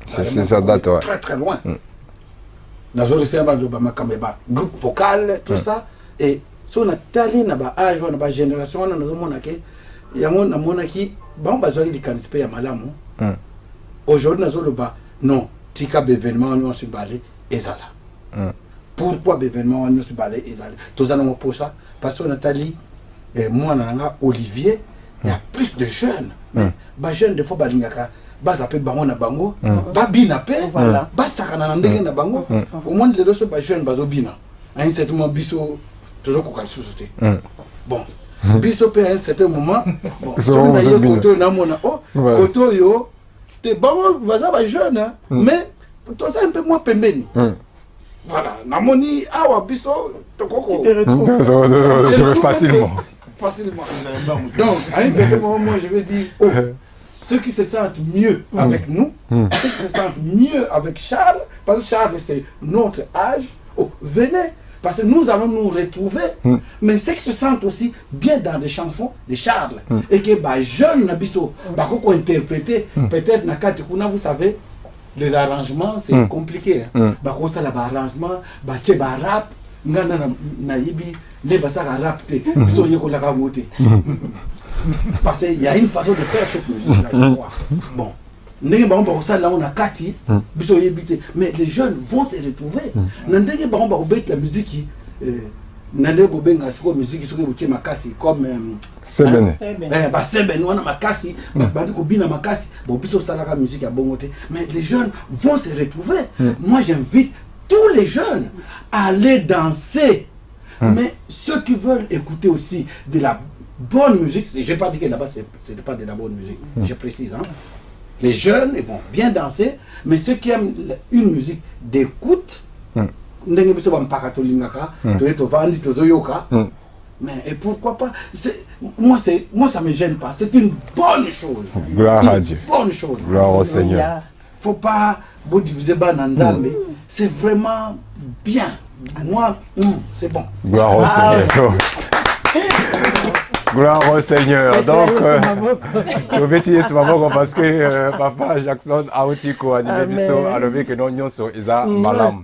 c'est ça date, ouais. Très très loin. Nous avons réussi à avoir groupe vocal, tout ça, et si on a tali dans l'âge, dans la génération, nous avons qui bon besoin de candidater à malamu. Aujourd'hui nous avons non, tika événement nous sommes balé ezala. Pourquoi événement nous sommes balé ezala? Tous allons pour ça parce qu'on a tali moi nanga Olivier, il y a plus de jeunes. Ba jeunes de fois balingaka ba zape bango na bango, ba bina pe, ba sakana na ndenge na bango. Au moins les deux ba jeunes bazo bina. À un certain moment biso toujours kokal sous-sauté. Bon. Biso pe à un certain moment, bon, koto na mona koto yo, c'était bon, ba jeune, mais toi ça un peu moins pembeni. Voilà, na moni awa biso to koko. Je vais facilement. Donc, à un certain moment, moi je vais dire, ceux qui se sentent mieux avec nous, ceux qui se sentent mieux avec Charles, parce que Charles c'est notre âge, venez. Parce que nous allons nous retrouver, mais ceux qui se sentent aussi bien dans des chansons de Charles, et que les jeunes n'abisso, interpréter, peut-être vous savez, les arrangements c'est compliqué. Ça là arrangement, rap, na yibi, les basaka rap, parce qu'il y a une façon de faire cette musique là, je crois. Bon. Mais les jeunes vont se retrouver. La musique comme mais les jeunes vont se retrouver. Moi j'invite tous les jeunes à aller danser. Mais ceux qui veulent écouter aussi de la bonne musique, je n'ai pas dit que là-bas c'était pas de la bonne musique, je précise, hein. Les jeunes, ils vont bien danser, mais ceux qui aiment une musique d'écoute, mais et pourquoi pas, moi ça me gêne pas, c'est une bonne chose. Gloire à Dieu. Bonne chose. Gloire au Seigneur. Faut pas vous diviser mais c'est vraiment bien. Moi, c'est bon. Gloire au Seigneur. Gloire au Seigneur. Donc, je vais dire ce moment parce que Papa Jackson a aussi animé à lever que nous sommes Isa Malam.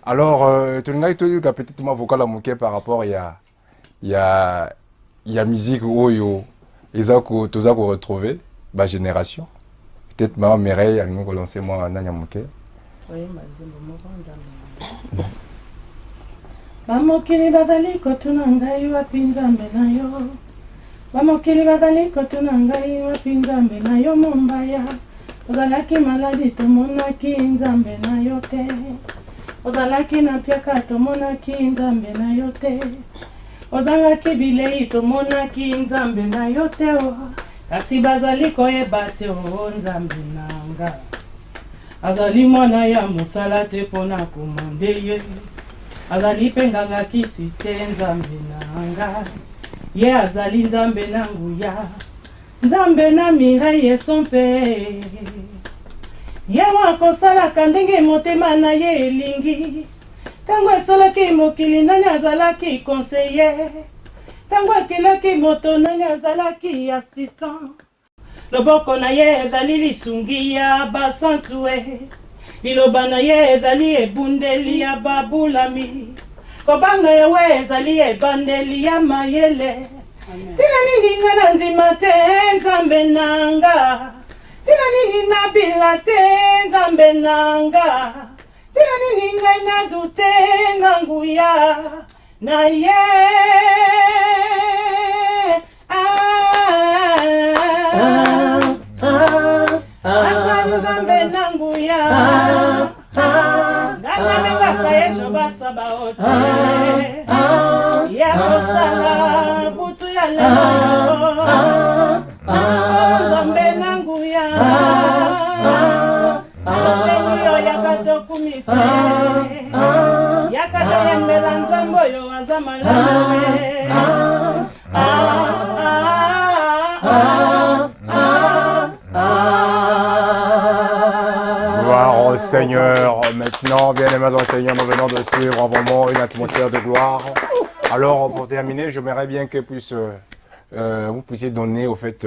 Alors, tu n'as pas dit que peut-être ma vocal a manqué par rapport il y a musique où ils ont retrouvé ma génération. Peut-être ma Mireille a nous lancé moi Nanya Mouké. Oui, Bamokili badali kotuna ngai wapi nzambe na yo. Bamokili badali kotuna ngai wapi nzambe na yo Mumbaya. Ozalaki maladi tomonaki nzambe na yo te. Ozalaki na piaka tomonaki nzambe na yo te. Ozalaki bilei tomonaki nzambe na yo te. Kasi bazali koyeba te nzambe na nga. Azali mwana ya mosala te pona komande ye. Azali penganga kisi te nzambe nanga. Ye azali nzambe nanguya. Nzambe na Mireille esompe. Ye wakosalaka ndenge motema na ye elingi. Tango esalaki mokili nani azalaki conseiller. Tango akelaki moto nani azalaki assistant. Loboko na ye ezali lisungi ya basantue. Liloba na ye ezali ebundeli ya babulami. Kobanga yewe ezali ebandeli ya mayele. Tina nini nga na nzima te nzambe nanga. tina nini nabila te nzambe nanga tina nini ngai nadute na nguya na ye azali nzambe na nguya nganga mengaka yeso basaba ote ya kosala butu ya lelo nzambe na nguya lelo yakatokumise yakatoyembela nzambe oyo aza malamu Gloire au Seigneur. Maintenant, bien aimés au Seigneur, nous venons de suivre un moment une atmosphère de gloire. Alors, pour terminer, j'aimerais bien que vous puissiez donner, au fait,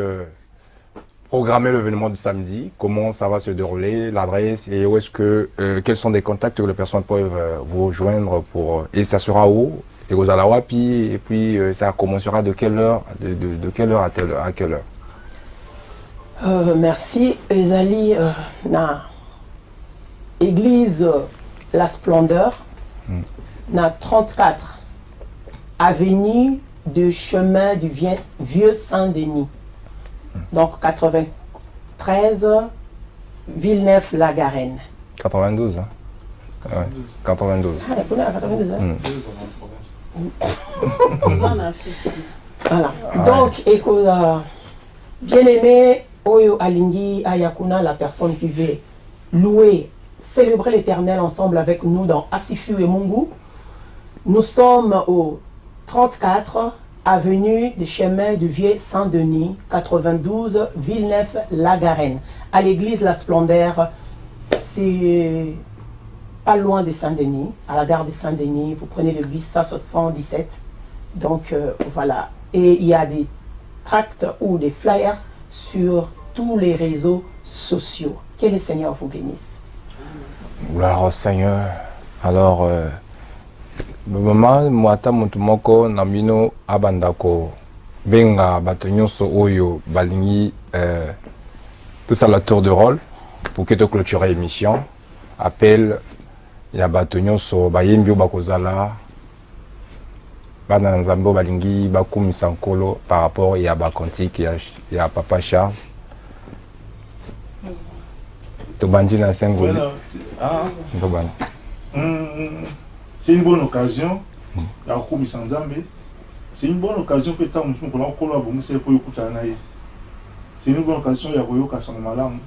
programmer l'événement du samedi, comment ça va se dérouler, l'adresse et où est-ce que, quels sont les contacts que les personnes peuvent vous rejoindre pour, et ça sera où, et aux Alawapi, et puis ça commencera de quelle heure, de quelle heure à quelle heure? Merci. Ezali, na église La Splendeur, na 34 avenue de chemin du Vieux Saint-Denis. Donc 93 Villeneuve-la-Garenne. 92, hein? Ouais, 92. Ah, d'accord, 92, hein? Voilà. Donc, écoute, bien aimé, Oyo Alingi Ayakuna, la personne qui veut louer, célébrer l'Éternel ensemble avec nous dans Asifu et Mungu. Nous sommes au 34 avenue du chemin du Vieux Saint-Denis, 92 Villeneuve-la-Garenne. À l'église La Splendeur, c'est pas loin de Saint-Denis, à la gare de Saint-Denis. Vous prenez le bus 177. Donc voilà. Et il y a des tracts ou des flyers sur tous les réseaux sociaux. Que le Seigneur vous bénisse. Gloire au Seigneur. Alors, maman, mwata mutu moko namino abandako benga bato nyonso oyo balingi tout ça la tour de rôle pour que tu clôturer l'émission. Appel ya bato nyonso bayembi bakozala bana nzambo balingi bakumisa nkolo par rapport ya ba cantique ya Papa Charles. Tobandi na Sengoli. C'est une bonne occasion. C'est une bonne occasion que tant nous pour collaborer pour écouter. C'est une bonne occasion ya koyoka sangamalam.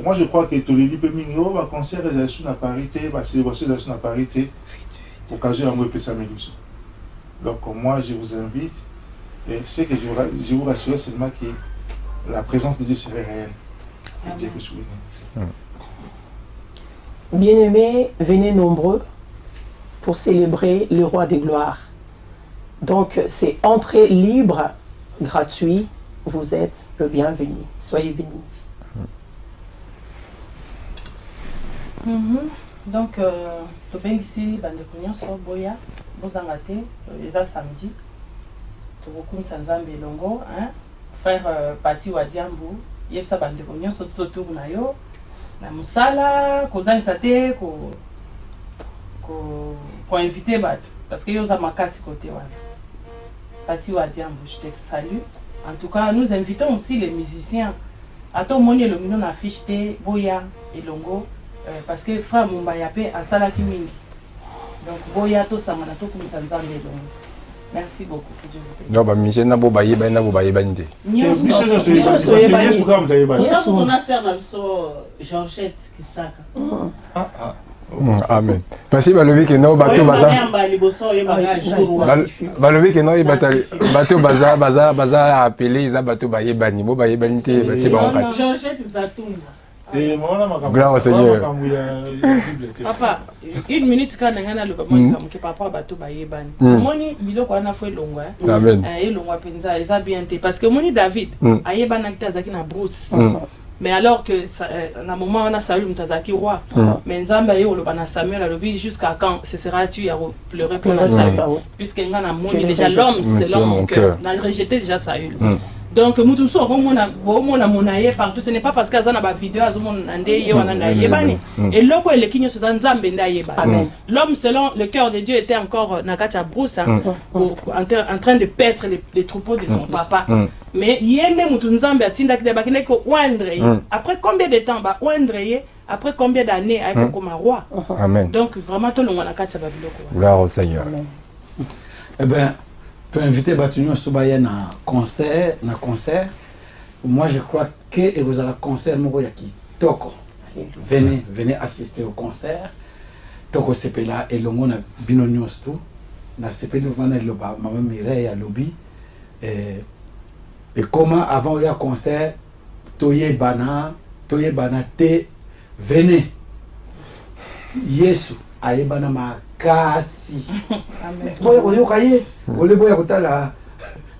Moi je crois que Toleli peut mingo va concert sur la parité, va célébration sur la parité. Occasion à moi peut s'améliorer. Donc moi je vous invite et c'est que je vous rassure seulement que la présence de Dieu serait réelle. Et Dieu peut souvenir. Bien-aimés, venez nombreux pour célébrer le roi des gloires. Donc c'est entrée libre, gratuit. Vous êtes le bienvenu. Soyez bénis. Donc, tu peux ici, Bandekonion, Boya, Bozangate, les samedi. Tu beaucoup Sanzambe Longo, frère Pati Wadiambu, Yepsa Bandekonion, Sototour Nayo, la Moussala, Kozan Sate, pour inviter Bat, parce que Yosa Makasi côté Pati Wadiambu, je te salue. En tout cas, nous invitons aussi les musiciens. À ton moment, le million affiche Boya et Longo. Parce que frère Mumbayape a salaki mingi. Donc Boya to samana to kumisa nzambe longo. Merci beaucoup. Non ba mission na bo baye bande. On a servi sur Georgette Kisaka. Amen. Parce que balobi que non bateau baza. Balobi que non bateau baza appelé ils a bateau baye bani bo baye bani te bati ba on Georgette Zatumba. Gloire au Seigneur. Papa, une minute quand on a le moment que papa bateau baye bani. Moni biloko ana foi longo Amen. Et longo penza eza bien te parce que moni David ayebana kitazaki na brousse. Mais alors que na moment on a Saül mutazaki roi. Mais Nzamba ye oloba na Samuel alobi jusqu'à quand cesseras-tu à pleurer pour la Saül puisque ngana moni déjà l'homme c'est l'homme mon cœur. On a rejeté déjà Saül. Donc mutu so bomona monaye partout, ce n'est pas parce qu'azana ba vidéo azomona ndeye wana ndaye bani et loko elekinyo so nzambe ndaye bani. L'homme selon le cœur de Dieu était encore nakati ya brousse en train de paître les troupeaux de son papa. Mais yende mutu nzambe atinda kide bakine ko wandre. Après combien de temps ba wandre après combien d'années avec comme roi. Amen. Donc vraiment tout le monde nakati ya biloko. Gloire au Seigneur. Eh ben tu inviter Batunyo Sobaye na concert. Moi je crois que vous avez un concert moko ya kitoko. Venez assister au concert. Toko sepela elongo na bino nyos tout. Na sepela vana le maman Mireille à lobby. Et comment avant ya concert toye bana te venez. Yesu ayebana makasi. Amen. Boya koyoka ye. Ole boya kotala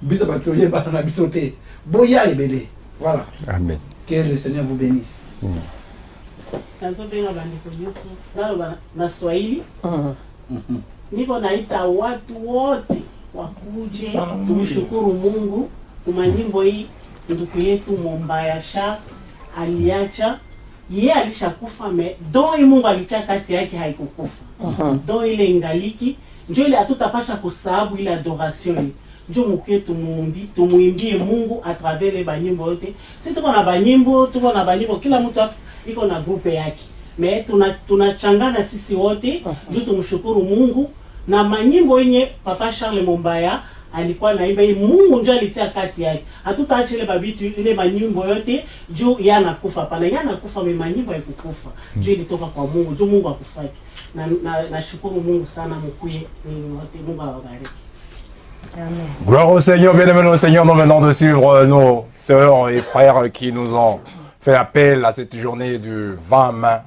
biso batoye bana na biso te. Boya ebele. Voilà. Amen. Que le Seigneur vous bénisse. Nazobenga bandeko nyonso na Swahili. Niko naita watu wote wakuje tumshukuru Mungu kwa nyimbo hii. Ndugu yetu Mombaya Sha aliacha ye alishakufa me doi Mungu alitia kati yake haikukufa. Doi ile ingaliki ndio ile hatutapasha kusahabu ile adoration. Ndio mukie tumuimbie Mungu à travers les banyimbo yote. Si tuko na banyimbo, kila mtu iko na grupe yake. Mais tunachangana sisi wote ndio tumshukuru Mungu na manyimbo yenye Papa Charles Mombaya alikuwa naimba hii Mungu ndio alitia kati yake. Hatutaacha ile babitu ile manyimbo yote juu yana kufa pana yana kufa manyimbo ya kukufa. Juu ilitoka kwa Mungu, juu Mungu akufaki. Na shukuru Mungu sana mkuye wote Mungu awabariki. Amen. Gloire au Seigneur, bien-aimés au Seigneur, nous venons de suivre nos sœurs et frères qui nous ont fait appel à cette journée du 20 mai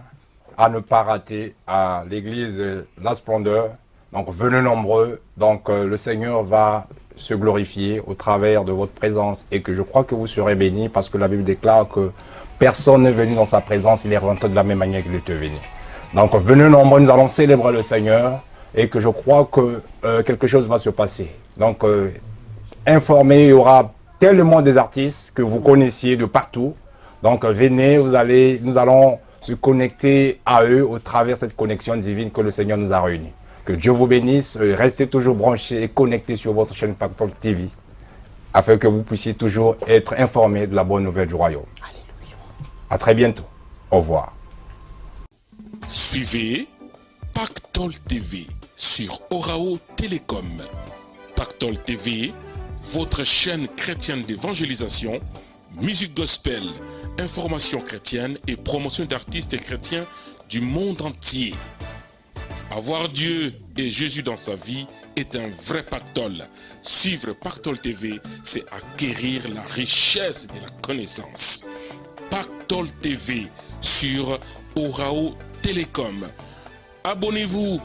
à ne pas rater à l'église La Splendeur. Donc venez nombreux, donc le Seigneur va se glorifier au travers de votre présence et que je crois que vous serez bénis parce que la Bible déclare que personne n'est venu dans sa présence, il est rentré de la même manière qu'il était venu. Donc venez nombreux, nous allons célébrer le Seigneur et que je crois que quelque chose va se passer. Donc informez, il y aura tellement des artistes que vous connaissiez de partout. Donc venez, nous allons se connecter à eux au travers de cette connexion divine que le Seigneur nous a réunis. Que Dieu vous bénisse, restez toujours branchés et connectés sur votre chaîne Pactole TV afin que vous puissiez toujours être informés de la bonne nouvelle du royaume. Alléluia. À très bientôt. Au revoir. Suivez Pactole TV sur Orao Télécom. Pactole TV, votre chaîne chrétienne d'évangélisation, musique gospel, information chrétienne et promotion d'artistes chrétiens du monde entier. Avoir Dieu et Jésus dans sa vie est un vrai pactole. Suivre Pactole TV, c'est acquérir la richesse de la connaissance. Pactole TV sur Orao Télécom. Abonnez-vous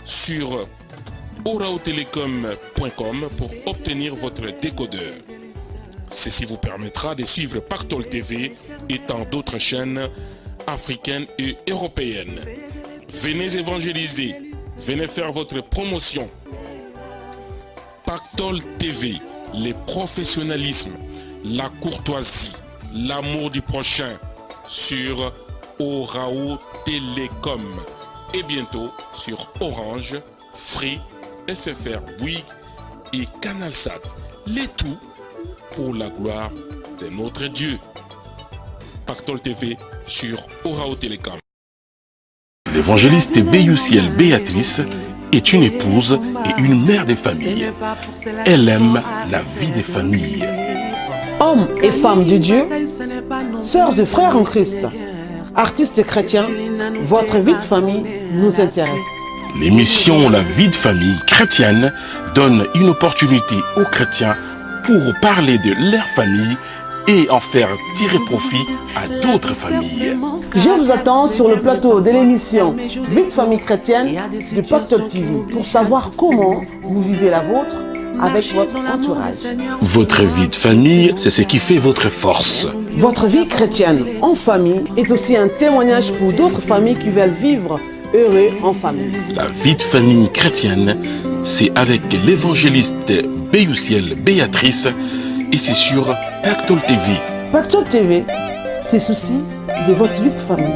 sur oraotelecom.com pour obtenir votre décodeur. Ceci vous permettra de suivre Pactole TV et tant d'autres chaînes africaines et européennes. Venez évangéliser, venez faire votre promotion. Pactole TV, le professionnalisme, la courtoisie, l'amour du prochain sur Orao Télécom et bientôt sur Orange, Free, SFR, Bouygues et Canalsat. Les tout pour la gloire de notre Dieu. Pactole TV sur Orao Télécom. L'évangéliste Béousiel Béatrice est une épouse et une mère de famille. Elle aime la vie des familles. Hommes et femmes de Dieu, sœurs et frères en Christ, artistes chrétiens, votre vie de famille nous intéresse. L'émission La vie de famille chrétienne donne une opportunité aux chrétiens pour parler de leur famille et en faire tirer profit à d'autres familles. Je vous attends sur le plateau de l'émission Vie de famille chrétienne de Pactole TV pour savoir comment vous vivez la vôtre avec votre entourage. Votre vie de famille, c'est ce qui fait votre force. Votre vie chrétienne en famille est aussi un témoignage pour d'autres familles qui veulent vivre heureux en famille. La vie de famille chrétienne, c'est avec l'évangéliste Béousiel Béatrice et c'est sur Pactole TV, Pactole TV, c'est souci de votre vie de famille.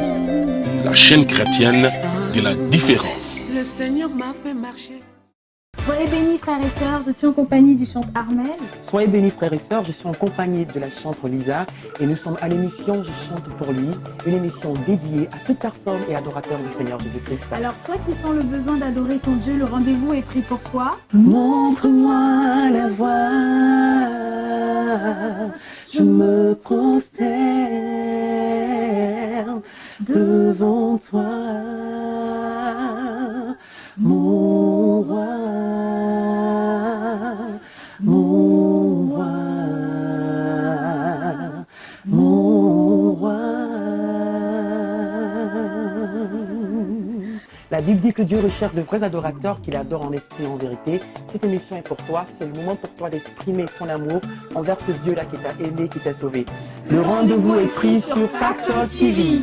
la chaîne chrétienne de la différence. Le Seigneur m'a fait marcher. Soyez bénis frères et sœurs, je suis en compagnie du chanteur Armel. Soyez bénis frères et sœurs, je suis en compagnie de la chanteuse Lisa et nous sommes à l'émission Je chante pour lui, une émission dédiée à toute personne et adorateur du Seigneur Jésus-Christ. Alors toi qui sens le besoin d'adorer ton Dieu, le rendez-vous est pris pour toi. Montre-moi la voie, je me prosterne devant toi, mon roi, mon roi, mon roi. La Bible dit que Dieu recherche de vrais adorateurs qu'il adore en esprit et en vérité. Cette émission est pour toi, c'est le moment pour toi d'exprimer son amour envers ce Dieu-là qui t'a aimé, qui t'a sauvé. Le rendez-vous est pris sur Pactole TV.